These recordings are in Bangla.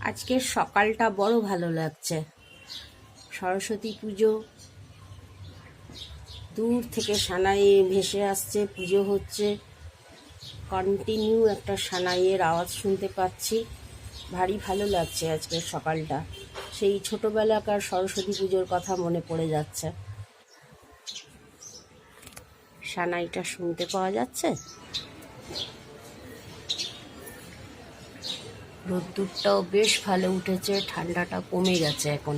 আজকের সকালটা বড় ভালো লাগছে। সরস্বতী পুজো, দূর থেকে সানাই ভেসে আসছে, পুজো হচ্ছে, কন্টিনিউ একটা সানাইয়ের আওয়াজ শুনতে পাচ্ছি। ভারী ভালো লাগছে আজকের সকালটা। সেই ছোটবেলাকার সরস্বতী পুজোর কথা মনে পড়ে যাচ্ছে। সানাইটা শুনতে পাওয়া যাচ্ছে। রোদ্দুরটাও বেশ ভালো উঠেছে, ঠান্ডাটা কমে গেছে এখন।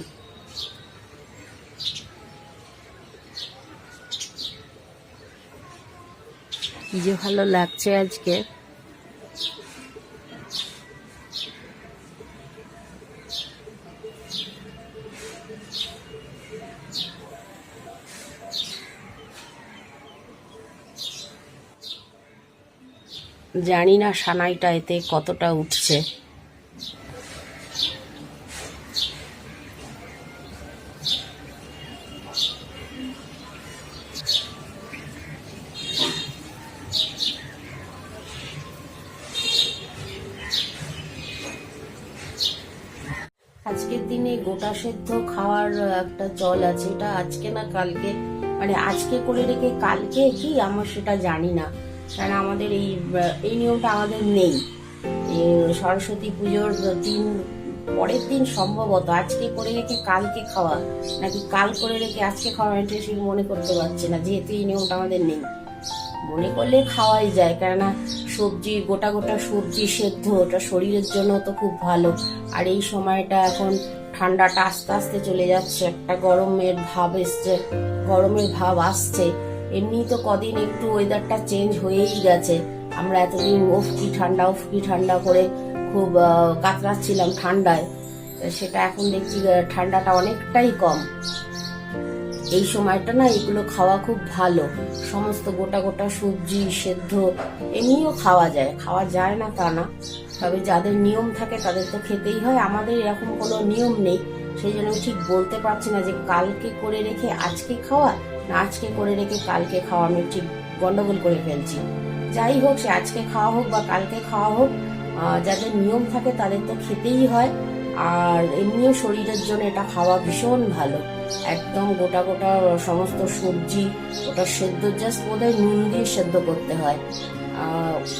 কি যে ভালো লাগছে আজকে। জানি না সানাইটা এতে কতটা উঠছে। আজকের দিনে গোটা সেদ্ধ খাওয়ার একটা চল আছে, এটা আজকে না কালকে, মানে আজকে করে রেখে কালকে কি আমার সেটা জানি না, কারণ আমাদের এই নিয়মটা আমাদের নেই। সরস্বতী পুজোর দিন পরের দিন সম্ভবত আজকে করে রেখে কালকে খাওয়া, নাকি কাল করে রেখে আজকে খাওয়া, এটা ঠিক মনে করতে পারছি না, যেহেতু এই নিয়মটা আমাদের নেই। মনে করলে খাওয়াই যায়, কেননা সবজি, গোটা গোটা সবজি সেদ্ধ, ওটা শরীরের জন্য তো খুব ভালো। আর এই সময়টা এখন ঠান্ডাটা আস্তে আস্তে চলে যাচ্ছে, একটা গরমের ভাব আসছে। এমনি তো কদিন একটু ওয়েদারটা চেঞ্জ হয়েই গেছে। আমরা এতদিন উফ কি ঠান্ডা করে খুব কাতরাচ্ছিলাম ঠান্ডায়, সেটা এখন দেখছি ঠান্ডাটা অনেকটাই কম। এই সময়টা না এগুলো খাওয়া খুব ভালো। সমস্ত গোটা গোটা সবজি সেদ্ধ এমনিও খাওয়া যায় না তা না, তবে যাদের নিয়ম থাকে তাদের তো খেতেই হয়। আমাদের এরকম কোনো নিয়ম নেই, সেই জন্য ঠিক বলতে পারছি না যে কালকে করে রেখে আজকে খাওয়া না আজকে করে রেখে কালকে খাওয়া। আমি ঠিক গন্ডগোল করে ফেলছি। যাই হোক, সে আজকে খাওয়া হোক বা কালকে খাওয়া হোক, যাদের নিয়ম থাকে তাদের তো খেতেই হয়। আর এমনিও শরীরের জন্য এটা খাওয়া ভীষণ ভালো। একদম গোটা গোটা সমস্ত সবজি, ওটা সেদ্ধ জাস্ট বোধহয় নুন দিয়ে সেদ্ধ করতে হয়।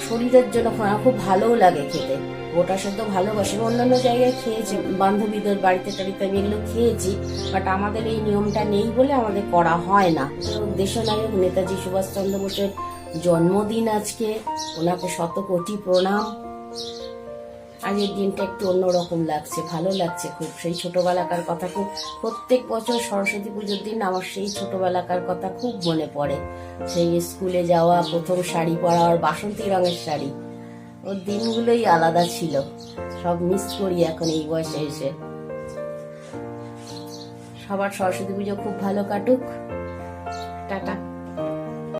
শরীরের জন্য খুব ভালোও লাগে খেতে। গোটা সেদ্ধ ভালোবাসি, অন্যান্য জায়গায় খেয়েছি, বান্ধবীদের বাড়িতে টাড়িতে আমি এগুলো খেয়েছি, বাট আমাদের এই নিয়মটা নেই বলে আমাদের করা হয় না। দেশনায়ক নেতাজি সুভাষচন্দ্র বোসের জন্মদিন আজকে, ওনাকে শত কোটি প্রণাম। আজকের দিনটা একটু অন্যরকম লাগছে, ভালো লাগছে খুব। সেই ছোটবেলাকার কথা খুব, প্রত্যেক বছর সরস্বতী পুজোর দিন আমার সেই ছোটবেলাকার কথা খুব মনে পড়ে। সেই স্কুলে যাওয়া, প্রথম শাড়ি পরা, আর বাসন্তী রঙের শাড়ি, ওর দিনগুলোই আলাদা ছিল। সব মিস করি এখন এই বয়সে এসে। সবার সরস্বতী পুজো খুব ভালো কাটুক। টাটা।